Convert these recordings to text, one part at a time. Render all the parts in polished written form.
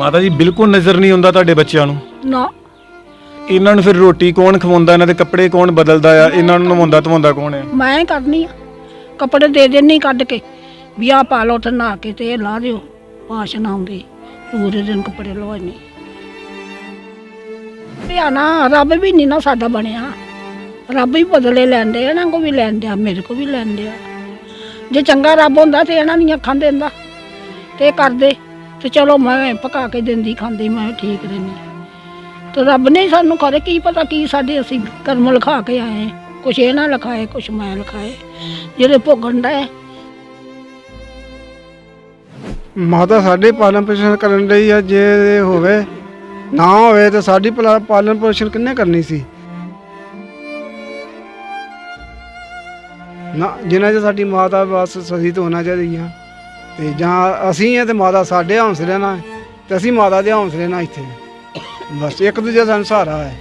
ਮਾਤਾ ਜੀ ਬਿਲਕੁਲ ਨਜ਼ਰ ਨਹੀਂ ਆਉਂਦਾ ਤੁਹਾਡੇ ਬੱਚਿਆਂ ਨੂੰ? ਨਾ ਇਹਨਾਂ ਨੂੰ ਫਿਰ ਰੋਟੀ ਕੌਣ ਖਵਾਉਂਦਾ, ਇਹਨਾਂ ਦੇ ਕੱਪੜੇ ਕੌਣ ਬਦਲਦਾ ਆ, ਇਹਨਾਂ ਨੂੰ ਨਵਾਉਂਦਾ ਧਵਾਉਂਦਾ ਕੌਣ ਹੈ? ਮੈਂ ਹੀ ਕਰਨੀ ਆ, ਕੱਪੜੇ ਦੇ ਦੇਣੀ ਕੱਢ ਕੇ ਵੀ ਆਹ ਪਾ ਲਓ ਤੇ ਨਹਾ ਕੇ ਤੇ ਇਹ ਲਾ ਦਿਓ, ਵਾਸ਼ਨਾ ਆਉਂਦੀ ਪੂਰੇ ਦਿਨ ਕੱਪੜੇ ਲਵਾਉਣੇ। ਨਾ ਰੱਬ ਵੀ ਨਹੀਂ ਨਾ ਸਾਡਾ ਬਣਿਆ, ਰੱਬ ਹੀ ਬਦਲੇ ਲੈਂਦੇ, ਇਹਨਾਂ ਕੋ ਵੀ ਲੈਂਦੇ ਆ, ਮੇਰੇ ਕੋ ਵੀ ਲੈਂਦੇ ਆ। ਜੇ ਚੰਗਾ ਰੱਬ ਹੁੰਦਾ ਤੇ ਇਹਨਾਂ ਦੀਆਂ ਅੱਖਾਂ ਦਿੰਦਾ ਤੇ ਇਹ ਕਰਦੇ ਤੇ ਚਲੋ ਮੈਂ ਪਕਾ ਕੇ ਦਿੰਦੀ ਖਾਂਦੀ, ਮੈਂ ਠੀਕ ਰਹਿੰਦੀ। ਤੇ ਰੱਬ ਨੇ ਸਾਨੂੰ ਖਰੇ ਕੀ ਪਤਾ ਕੀ ਸਾਡੇ ਅਸੀਂ ਕਰਮ ਲਿਖਾ ਕੇ ਆਏ, ਕੁਛ ਇਹ ਨਾ ਲਿਖਾਏ ਕੁਛ ਮੈਂ ਲਿਖਾਏ ਜਿਹੜੇ ਭੋਗਣ ਦਾ। ਮਾਤਾ ਸਾਡੇ ਪਾਲਣ ਪੋਸ਼ਣ ਕਰਨ ਲਈ ਆ, ਜੇ ਹੋਵੇ ਨਾ ਹੋਵੇ ਤਾਂ ਸਾਡੀ ਪਾਲਣ ਪੋਸ਼ਣ ਕਿੰਨੇ ਕਰਨੀ ਸੀ ਨਾ, ਜਿਨ੍ਹਾਂ 'ਚ ਸਾਡੀ ਮਾਤਾ ਬਸ ਸਹੀ ਤੋਂ ਹੋਣਾ ਚਾਹੀਦੀ ਆ। ਤੇ ਜਾਂ ਅਸੀਂ ਆ ਤੇ ਮਾਤਾ ਸਾਡੇ ਹੌਸਲੇ ਨਾਲ ਤੇ ਅਸੀਂ ਮਾਤਾ ਦੇ ਹੌਸਲੇ ਨਾਲ ਇੱਥੇ ਬਸ ਇੱਕ ਦੂਜੇ ਸਾਨੂੰ ਸਹਾਰਾ ਹੈ।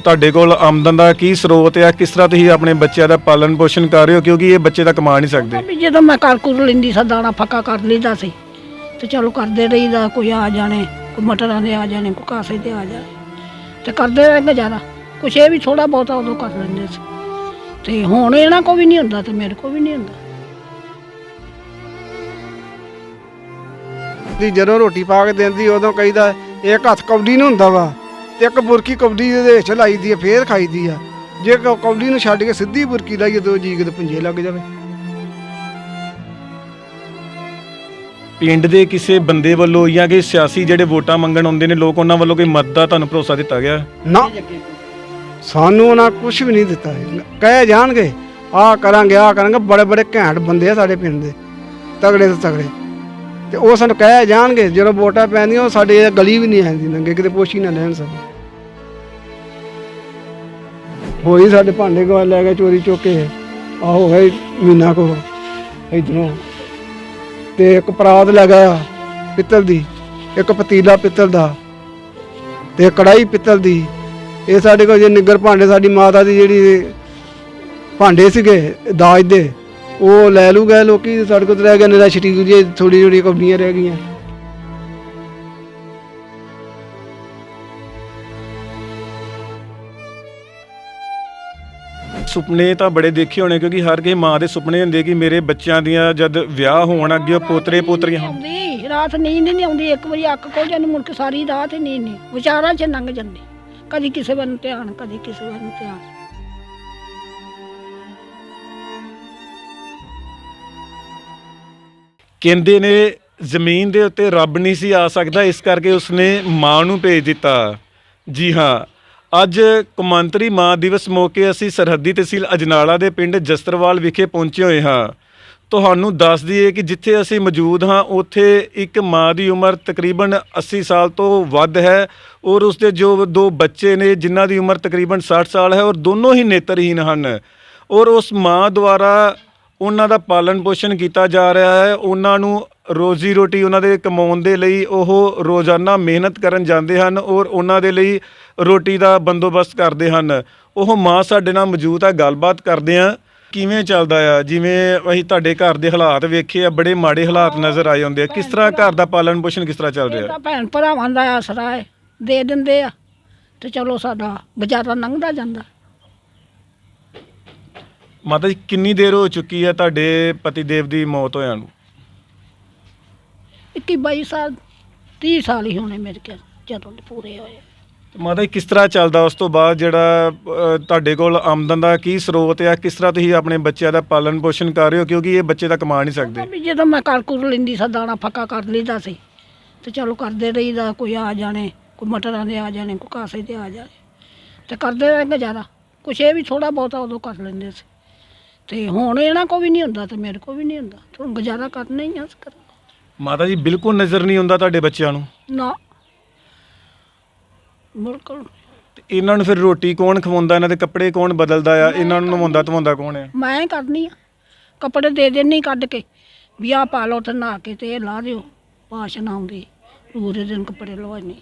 ਤੁਹਾਡੇ ਕੋਲ ਆਮਦਨ ਦਾ ਕੀ ਸਰੋਤ ਆ, ਕਿਸ ਤਰ੍ਹਾਂ ਤੁਸੀਂ ਆਪਣੇ ਬੱਚਿਆਂ ਦਾ ਪਾਲਣ ਪੋਸ਼ਣ ਕਰ ਰਹੇ ਹੋ, ਕਿਉਂਕਿ ਇਹ ਬੱਚੇ ਤਾਂ ਕਮਾ ਨਹੀਂ ਸਕਦੇ? ਵੀ ਜਦੋਂ ਮੈਂ ਕਰ ਕੁਰ ਲੈਂਦੀ ਸਾਂ ਦਾਣਾ ਫੱਕਾ ਕਰ ਲਈਦਾ ਸੀ ਤੇ ਚਲੋ ਕਰਦੇ ਰਹੀਦਾ, ਕੋਈ ਆ ਜਾਣੇ, ਕੋਈ ਮਟਰਾਂ ਦੇ ਆ ਜਾਣੇ, ਕੋਈ ਕਾਸੇ ਦੇ ਆ ਜਾਣੇ ਤੇ ਕਰਦੇ ਰਹੇ ਗੁਜ਼ਾਰਾ। ਕੁਛ ਇਹ ਵੀ ਥੋੜਾ ਬਹੁਤਾ ਉਦੋਂ ਕਰ ਲੈਂਦੇ ਸੀ ਤੇ ਹੁਣ ਇਹਨਾਂ ਕੋ ਵੀ ਨਹੀਂ ਹੁੰਦਾ ਤੇ ਮੇਰੇ ਕੋ ਵੀ ਨਹੀਂ ਹੁੰਦਾ। ਜਦੋਂ ਰੋਟੀ ਪਾ ਕੇ ਦਿੰਦੀ ਉਦੋਂ ਕਹੀਦਾ ਇੱਕ ਹੱਥ ਕੌਡੀ ਨੂੰ ਹੁੰਦਾ ਵਾ ਤੇ ਇੱਕ ਬੁਰਕੀ ਕੌਡੀ ਦੇ ਵਿੱਚ ਲਾਈਦੀ ਆ, ਫੇਰ ਖਾਈਦੀ ਆ। ਜੇ ਕੌਡੀ ਨੂੰ ਛੱਡ ਕੇ ਸਿੱਧੀ ਬੁਰਕੀ ਲਾਈਏ ਦੋ ਜੀਗ ਦੇ ਪੁੰਜੇ ਲੱਗ ਜਾਵੇ। ਪਿੰਡ ਦੇ ਕਿਸੇ ਬੰਦੇ ਵੱਲੋਂ ਜਾਂ ਕਿ ਸਿਆਸੀ ਜਿਹੜੇ ਵੋਟਾਂ ਮੰਗਣ ਆਉਂਦੇ ਨੇ ਲੋਕ, ਉਹਨਾਂ ਵੱਲੋਂ ਕੋਈ ਮਦਦ ਦਾ ਤੁਹਾਨੂੰ ਭਰੋਸਾ ਦਿੱਤਾ ਗਿਆ? ਨਾ ਸਾਨੂੰ ਉਹਨਾਂ ਕੁਝ ਵੀ ਨਹੀਂ ਦਿੱਤਾ। ਕਹਿ ਜਾਣਗੇ ਆਹ ਕਰਾਂਗੇ ਆਹ ਕਰਾਂਗੇ, ਬੜੇ ਬੜੇ ਘੈਂਟ ਬੰਦੇ ਆ ਸਾਡੇ ਪਿੰਡ ਦੇ, ਤਗੜੇ ਤੋਂ ਤਗੜੇ, ਤੇ ਉਹ ਸਾਨੂੰ ਕਹਿ ਜਾਣਗੇ ਜਦੋਂ ਵੋਟਾਂ ਪੈਂਦੀਆਂ ਉਹ ਸਾਡੇ ਗਲੀ ਵੀ ਨਹੀਂ ਆਉਂਦੀ, ਨੰਗੇ ਕਿਤੇ ਪੁੱਛ ਹੀ ਨਾ ਲੈਣ ਸਾਨੂੰ। ਹੋਈ ਸਾਡੇ ਭਾਂਡੇ ਗਵਾ ਲੈ ਕੇ ਚੋਰੀ ਚੁੱਕ ਕੇ, ਆਹੋ ਹੈ ਮਹੀਨਾ ਕੋ ਇੱਧਰੋਂ, ਤੇ ਇੱਕ ਪਰਾਤ ਲੈ ਗਿਆ ਪਿੱਤਲ ਦੀ, ਇੱਕ ਪਤੀਲਾ ਪਿੱਤਲ ਦਾ ਤੇ ਕੜਾਈ ਪਿੱਤਲ ਦੀ। ਇਹ ਸਾਡੇ ਕੋਲ ਜੇ ਨਿੱਗਰ ਭਾਂਡੇ ਸਾਡੀ ਮਾਤਾ ਦੀ ਜਿਹੜੀ ਭਾਂਡੇ ਸੀਗੇ ਦਾਜ ਦੇ ਉਹ ਲੈ ਲੂ ਗਏ ਲੋਕੀ, ਸਾਡੇ ਕੋਲ ਰਹਿ ਗਿਆ ਨਿਰਾ ਛਟੀ ਜੀ ਥੋੜੀ ਥੋੜੀ ਕੌਡੀਆਂ ਰਹਿ ਗਈਆਂ। ਸੁਪਨੇ ਤਾਂ ਬੜੇ ਦੇਖੇ ਹੋਣੇ, ਕਿਉਂਕਿ ਹਰ ਕਿਸੇ ਮਾਂ ਦੇ ਸੁਪਨੇ ਹੁੰਦੇ ਕਿ ਮੇਰੇ ਬੱਚਿਆਂ ਦੀਆਂ ਜਦ ਵਿਆਹ ਹੋਣ, ਅੱਗੇ ਪੋਤਰੇ ਪੋਤਰੀਆਂ ਹੋਣ। ਆਉਂਦੀ ਰਾਤ ਨੀਂਦ ਨਹੀਂ ਆਉਂਦੀ, ਇੱਕ ਵਾਰੀ ਅੱਖ ਖੁੱਲ ਜਾਂਦੀ ਮੁੜ ਕੇ ਸਾਰੀ ਰਾਤ ਹੀ ਨੀਂਦ ਨਹੀਂ, ਵਿਚਾਰਾਂ 'ਚ ਲੰਘ ਜਾਂਦੀ, ਕਦੀ ਕਿਸੇ ਵੱਲ ਧਿਆਨ ਕਦੀ ਕਿਸੇ ਵੱਲ ਧਿਆਨ। ਕਹਿੰਦੇ ਨੇ ਜ਼ਮੀਨ ਦੇ ਉੱਤੇ ਰੱਬ ਨਹੀਂ ਸੀ ਆ ਸਕਦਾ, ਇਸ ਕਰਕੇ ਉਸਨੇ ਮਾਂ ਨੂੰ ਭੇਜ ਦਿੱਤਾ। ਜੀ ਹਾਂ, ਅੱਜ ਕੌਮਾਂਤਰੀ ਮਾਂ ਦਿਵਸ ਮੌਕੇ ਅਸੀਂ ਸਰਹੱਦੀ ਤਹਿਸੀਲ ਅਜਨਾਲਾ ਦੇ ਪਿੰਡ ਜਸਤਰਵਾਲ ਵਿਖੇ ਪਹੁੰਚੇ ਹੋਏ ਹਾਂ। ਤੁਹਾਨੂੰ ਦੱਸ ਦਈਏ ਕਿ ਜਿੱਥੇ ਅਸੀਂ ਮੌਜੂਦ ਹਾਂ ਉੱਥੇ ਇੱਕ ਮਾਂ ਦੀ ਉਮਰ ਤਕਰੀਬਨ 80 ਸਾਲ ਤੋਂ ਵੱਧ ਹੈ ਔਰ ਉਸਦੇ ਜੋ ਦੋ ਬੱਚੇ ਨੇ ਜਿਨ੍ਹਾਂ ਦੀ ਉਮਰ ਤਕਰੀਬਨ 60 ਸਾਲ ਹੈ ਔਰ ਦੋਨੋਂ ਹੀ ਨੇਤਰਹੀਨ ਹਨ ਔਰ ਉਸ ਮਾਂ ਦੁਆਰਾ ਉਹਨਾਂ ਦਾ ਪਾਲਣ ਪੋਸ਼ਣ ਕੀਤਾ ਜਾ ਰਿਹਾ ਹੈ। ਉਹਨਾਂ ਨੂੰ ਰੋਜ਼ੀ ਰੋਟੀ ਉਹਨਾਂ ਦੇ ਕਮਾਉਣ ਦੇ ਲਈ ਉਹ ਰੋਜ਼ਾਨਾ ਮਿਹਨਤ ਕਰਨ ਜਾਂਦੇ ਹਨ ਔਰ ਉਹਨਾਂ ਦੇ ਲਈ ਰੋਟੀ ਦਾ ਬੰਦੋਬਸਤ ਕਰਦੇ ਹਨ। ਉਹ ਮਾਂ ਸਾਡੇ ਨਾਲ ਮੌਜੂਦ ਹੈ, ਗੱਲਬਾਤ ਕਰਦੇ ਹਾਂ। ਕਿਵੇਂ ਚੱਲਦਾ ਆ? ਜਿਵੇਂ ਅਸੀਂ ਤੁਹਾਡੇ ਘਰ ਦੇ ਹਾਲਾਤ ਵੇਖੇ ਆ, ਬੜੇ ਮਾੜੇ ਹਾਲਾਤ ਨਜ਼ਰ ਆਏ ਹੁੰਦੇ ਆ, ਕਿਸ ਤਰ੍ਹਾਂ ਘਰ ਦਾ ਪਾਲਣ ਪੋਸ਼ਣ ਕਿਸ ਤਰ੍ਹਾਂ ਚੱਲ ਰਿਹਾ? ਭੈਣ ਭਰਾਵਾਂ ਦਾ ਆਸਰਾ ਹੈ, ਦੇ ਦਿੰਦੇ ਆ ਤੇ ਚਲੋ ਸਾਡਾ ਗੁਜ਼ਾਰਾ ਲੰਘਦਾ ਜਾਂਦਾ। ਮਾਤਾ ਜੀ ਕਿੰਨੀ ਦੇਰ ਹੋ ਚੁੱਕੀ ਹੈ ਤੁਹਾਡੇ ਪਤੀ ਦੇਵ ਦੀ ਮੌਤ ਹੋਇਆ ਨੂੰ? 21-22 ਸਾਲ 30 ਸਾਲ ਹੀ ਹੋਣੇ ਮੇਰੇ ਕੋਲ ਜਦੋਂ ਦੇ ਪੂਰੇ ਹੋਏ। ਮਾਤਾ ਜੀ ਕਿਸ ਤਰ੍ਹਾਂ ਚੱਲਦਾ ਉਸ ਤੋਂ ਬਾਅਦ ਜਿਹੜਾ ਤੁਹਾਡੇ ਕੋਲ ਆਮਦਨ ਦਾ ਕੀ ਸਰੋਤ ਆ, ਕਿਸ ਤਰ੍ਹਾਂ ਤੁਸੀਂ ਆਪਣੇ ਬੱਚਿਆਂ ਦਾ ਪਾਲਣ ਪੋਸ਼ਣ ਕਰ ਰਹੇ ਹੋ, ਕਿਉਂਕਿ ਇਹ ਬੱਚੇ ਤਾਂ ਕਮਾ ਨਹੀਂ ਸਕਦੇ? ਵੀ ਜਦੋਂ ਮੈਂ ਕਰ ਕੁਰ ਲੈਂਦੀ ਸਾਂ ਦਾਣਾ ਫੱਕਾ ਕਰ ਲਈਦਾ ਸੀ ਤੇ ਚਲੋ ਕਰਦੇ ਰਹੀਦਾ, ਕੋਈ ਆ ਜਾਣੇ, ਕੋਈ ਮਟਰਾਂ ਦੇ ਆ ਜਾਣੇ, ਕੋਈ ਕਾਸੇ ਦੇ ਆ ਜਾਣੇ ਤੇ ਕਰਦੇ ਰਹੇ ਗੁਜ਼ਾਰਾ। ਕੁਛ ਇਹ ਵੀ ਥੋੜਾ ਬਹੁਤਾ ਉਦੋਂ ਕਰ ਲੈਂਦੇ ਸੀ ਤੇ ਹੁਣ ਇਹਨਾਂ ਕੋ ਵੀ ਨਹੀਂ ਹੁੰਦਾ ਤੇ ਮੇਰੇ ਕੋ ਵੀ ਨਹੀਂ ਹੁੰਦਾ, ਹੁਣ ਗੁਜ਼ਾਰਾ ਕਰਨਾ ਹੀ ਆ। ਮਾਤਾ ਜੀ ਬਿਲਕੁਲ ਨਜ਼ਰ ਨਹੀਂ ਆਉਂਦਾ ਤੁਹਾਡੇ ਬੱਚਿਆਂ ਨੂੰ? ਨਾ ਬਿਲਕੁਲ। ਇਹਨਾਂ ਨੂੰ ਫਿਰ ਰੋਟੀ ਕੌਣ ਖਵਾਉਂਦਾ, ਇਹਨਾਂ ਦੇ ਕੱਪੜੇ ਕੌਣ ਬਦਲਦਾ ਆ, ਇਹਨਾਂ ਨੂੰ ਨਵਾਉਂਦਾ ਧਵਾਉਂਦਾ ਕੌਣ ਹੈ? ਮੈਂ ਹੀ ਕਰਨੀ ਆ, ਕੱਪੜੇ ਦੇ ਦੇਣੀ ਕੱਢ ਕੇ ਵੀ ਆਹ ਪਾ ਲਓ ਤੇ ਨਹਾ ਕੇ ਤੇ ਇਹ ਲਾ ਦਿਓ, ਵਾਸ਼ਨਾ ਆਉਂਦੀ ਪੂਰੇ ਦਿਨ ਕੱਪੜੇ ਲਵਾਉਣੇ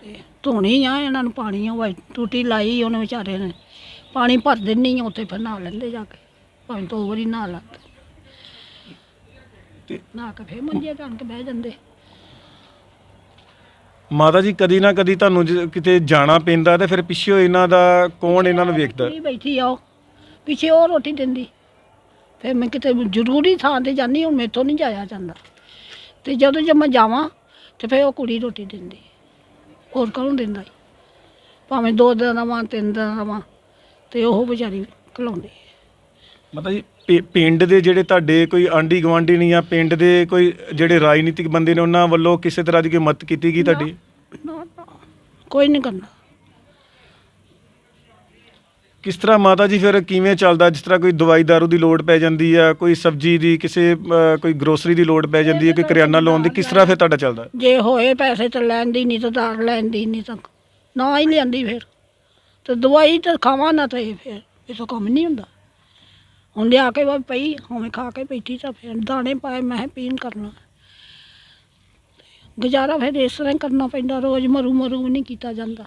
ਤੇ ਧੋਣੀ ਆ। ਇਹਨਾਂ ਨੂੰ ਪਾਣੀ ਆ ਟੂਟੀ ਲਾਈ ਉਹਨੇ ਵਿਚਾਰੇ ਨੇ, ਪਾਣੀ ਭਰ ਦਿੰਦੀ ਆ ਉੱਥੇ, ਫਿਰ ਨਹਾ ਲੈਂਦੇ ਜਾ ਕੇ, ਭਾਵੇਂ 2 ਵਾਰੀ ਨਹਾ ਲੈਂਦੇ। ਨਾ ਕੇ ਫੇਰ ਮੰਜੇ ਤੇ ਆਣ ਕੇ ਬਹਿ ਜਾਂਦੇ। ਮਾਤਾ ਜੀ ਕਦੀ ਨਾ ਕਦੀ ਤੁਹਾਨੂੰ ਕਿਤੇ ਜਾਣਾ ਪੈਂਦਾ ਤੇ ਫਿਰ ਪਿੱਛੇ ਇਹਨਾਂ ਦਾ ਕੌਣ ਇਹਨਾਂ ਨੂੰ ਵੇਖਦਾ? ਕੁੜੀ ਬੈਠੀ ਆ ਉਹ ਪਿੱਛੇ, ਉਹ ਰੋਟੀ ਦਿੰਦੀ। ਫਿਰ ਮੈਂ ਕਿਤੇ ਜ਼ਰੂਰੀ ਥਾਂ ਤੇ ਜਾਂਦੀ, ਹੁਣ ਮੇਥੋਂ ਨਹੀਂ ਜਾਇਆ ਜਾਂਦਾ। ਤੇ ਜਦੋਂ ਜੇ ਮੈਂ ਜਾਵਾਂ ਤੇ ਫਿਰ ਉਹ ਕੁੜੀ ਰੋਟੀ ਦਿੰਦੀ, ਹੋਰ ਕੌਣ ਦਿੰਦਾ ਈ? ਭਾਵੇਂ 2 ਦਿਨ ਰਵਾਂ 3 ਦਿਨ ਰਵਾਂ ਤੇ ਉਹ ਵਿਚਾਰੀ ਖਲਾਉਂਦੀ। ਮਤਲਬ ਜੀ ਪਿੰਡ ਦੇ ਜਿਹੜੇ ਤੁਹਾਡੇ ਕੋਈ ਆਂਢੀ ਗੁਆਂਢੀ ਨਹੀਂ, ਜਾਂ ਪਿੰਡ ਦੇ ਕੋਈ ਜਿਹੜੇ ਰਾਜਨੀਤਿਕ ਬੰਦੇ ਨੇ, ਉਹਨਾਂ ਵੱਲੋਂ ਕਿਸੇ ਤਰ੍ਹਾਂ ਦੀ ਕੋਈ ਮਦਦ ਕੀਤੀ ਗਈ ਤੁਹਾਡੀ? ਨਾ ਨਾ, ਕੋਈ ਨਹੀਂ ਕਰਨਾ। ਕਿਸ ਤਰ੍ਹਾਂ ਮਾਤਾ ਜੀ ਫਿਰ ਕਿਵੇਂ ਚੱਲਦਾ? ਜਿਸ ਤਰ੍ਹਾਂ ਕੋਈ ਦਵਾਈ ਦਾਰੂ ਦੀ ਲੋੜ ਪੈ ਜਾਂਦੀ ਆ, ਕੋਈ ਸਬਜ਼ੀ ਦੀ, ਕਿਸੇ ਕੋਈ ਗਰੋਸਰੀ ਦੀ ਲੋੜ ਪੈ ਜਾਂਦੀ ਹੈ, ਕੋਈ ਕਰਿਆਨਾ ਲਾਉਣ ਦੀ, ਕਿਸ ਤਰ੍ਹਾਂ ਫਿਰ ਤੁਹਾਡਾ ਚੱਲਦਾ? ਜੇ ਹੋਏ ਪੈਸੇ ਤਾਂ ਲੈਂਦੀ, ਨਹੀਂ ਤਾਂ ਦਾਰ ਲੈਂਦੀ, ਨਹੀਂ ਤਾਂ ਨਾ ਹੀ ਲਿਆਂਦੀ। ਫਿਰ ਤੇ ਦਵਾਈ ਤਾਂ ਖਾਵਾਂ ਨਾ, ਤੇ ਫਿਰ ਇਹ ਤਾਂ ਕੰਮ ਨਹੀਂ ਹੁੰਦਾ। ਹੁਣ ਲਿਆ ਕੇ ਵਾ ਪਈ ਹੋਵੇਂ ਖਾ ਕੇ ਬੈਠੀ, ਤਾਂ ਫਿਰ ਦਾਣੇ ਪਾਏ ਮੈਂ ਕਿਹਾ ਪੀਣ ਕਰਨਾ ਗੁਜ਼ਾਰਾ। ਫਿਰ ਇਸ ਤਰ੍ਹਾਂ ਹੀ ਕਰਨਾ ਪੈਂਦਾ, ਰੋਜ਼ ਮਰੂ ਵੀ ਨਹੀਂ ਕੀਤਾ ਜਾਂਦਾ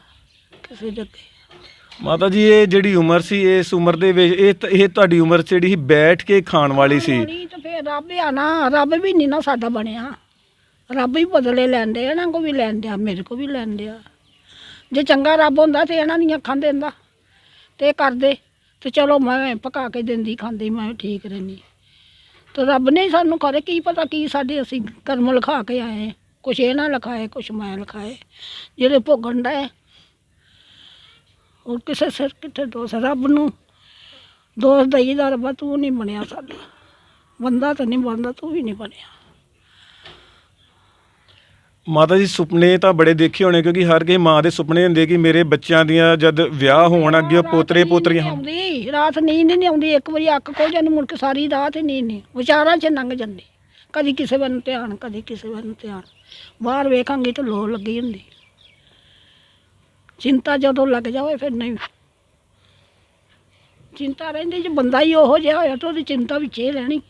ਕਿਸੇ ਦੇ ਅੱਗੇ। ਮਾਤਾ ਜੀ ਇਹ ਜਿਹੜੀ ਉਮਰ ਸੀ, ਇਸ ਉਮਰ ਦੇ ਵਿੱਚ ਇਹ ਤੁਹਾਡੀ ਉਮਰ ਜਿਹੜੀ ਸੀ ਬੈਠ ਕੇ ਖਾਣ ਵਾਲੀ ਸੀ। ਤੇ ਫਿਰ ਰੱਬ ਆ ਨਾ, ਰੱਬ ਵੀ ਨਹੀਂ ਨਾ ਸਾਡਾ ਬਣਿਆ। ਰੱਬ ਹੀ ਬਦਲੇ ਲੈਂਦੇ, ਇਹਨਾਂ ਕੋ ਵੀ ਲੈਂਦੇ ਆ, ਮੇਰੇ ਕੋ ਵੀ ਲੈਂਦੇ ਆ। ਜੇ ਚੰਗਾ ਰੱਬ ਹੁੰਦਾ ਤੇ ਇਹਨਾਂ ਦੀਆਂ ਅੱਖਾਂ ਦਿੰਦਾ ਤੇ ਕਰਦੇ, ਤੇ ਚਲੋ ਮੈਂ ਪਕਾ ਕੇ ਦਿੰਦੀ, ਖਾਂਦੀ, ਮੈਂ ਠੀਕ ਰਹਿੰਦੀ। ਤੇ ਰੱਬ ਨੇ ਸਾਨੂੰ ਕਰੇ ਕੀ ਪਤਾ ਕੀ ਸਾਡੇ ਅਸੀਂ ਕਰਮ ਲਿਖਾ ਕੇ ਆਏ। ਕੁਛ ਇਹ ਨਾ ਲਿਖਾਏ, ਕੁਛ ਮੈਂ ਲਿਖਾਏ, ਜਿਹੜੇ ਭੋਗਣ ਦਾ ਹੈ। ਹੋਰ ਕਿਸੇ ਸਿਰ ਕਿੱਥੇ ਦੋਸ਼? ਰੱਬ ਨੂੰ ਦੋਸ਼ ਦਈਦਾ, ਰੱਬਾ ਤੂੰ ਨਹੀਂ ਬਣਿਆ ਸਾਡਾ, ਬੰਦਾ ਤਾਂ ਨਹੀਂ ਬਣਦਾ, ਤੂੰ ਵੀ ਨਹੀਂ ਬਣਿਆ। ਮਾਤਾ ਜੀ ਸੁਪਨੇ ਤਾਂ ਬੜੇ ਦੇਖੇ ਹੋਣੇ, ਕਿਉਂਕਿ ਹਰ ਕਿਸੇ ਮਾਂ ਦੇ ਸੁਪਨੇ ਹੁੰਦੇ ਕਿ ਮੇਰੇ ਬੱਚਿਆਂ ਦੀਆਂ ਜਦ ਵਿਆਹ ਹੋਣ, ਅੱਗੇ ਪੋਤਰੇ ਪੋਤਰੀਆਂ ਹੋਣ। ਆਉਂਦੀ ਰਾਤ ਨੀਂਦ ਨਹੀਂ ਆਉਂਦੀ, ਇੱਕ ਵਾਰੀ ਅੱਖ ਖੋ ਜਾਂਦੀ, ਮੁੜ ਕੇ ਸਾਰੀ ਰਾਤ ਹੀ ਨੀਂਦ ਨਹੀਂ, ਵਿਚਾਰਾਂ 'ਚ ਲੰਘ ਜਾਂਦੀ। ਕਦੀ ਕਿਸੇ ਵੱਲ ਧਿਆਨ, ਕਦੀ ਕਿਸੇ ਵੱਲ ਧਿਆਨ। ਬਾਹਰ ਵੇਖਾਂਗੀ ਤਾਂ ਲੋ ਲੱਗੀ ਹੁੰਦੀ। ਚਿੰਤਾ ਜਦੋਂ ਲੱਗ ਜਾਵੇ ਫਿਰ ਨਹੀਂ ਚਿੰਤਾ ਰਹਿੰਦੀ। ਜੇ ਬੰਦਾ ਹੀ ਉਹੋ ਜਿਹਾ ਹੋਇਆ ਤਾਂ ਉਹਦੀ ਚਿੰਤਾ ਵਿੱਚ ਹੀ ਰਹਿਣੀ।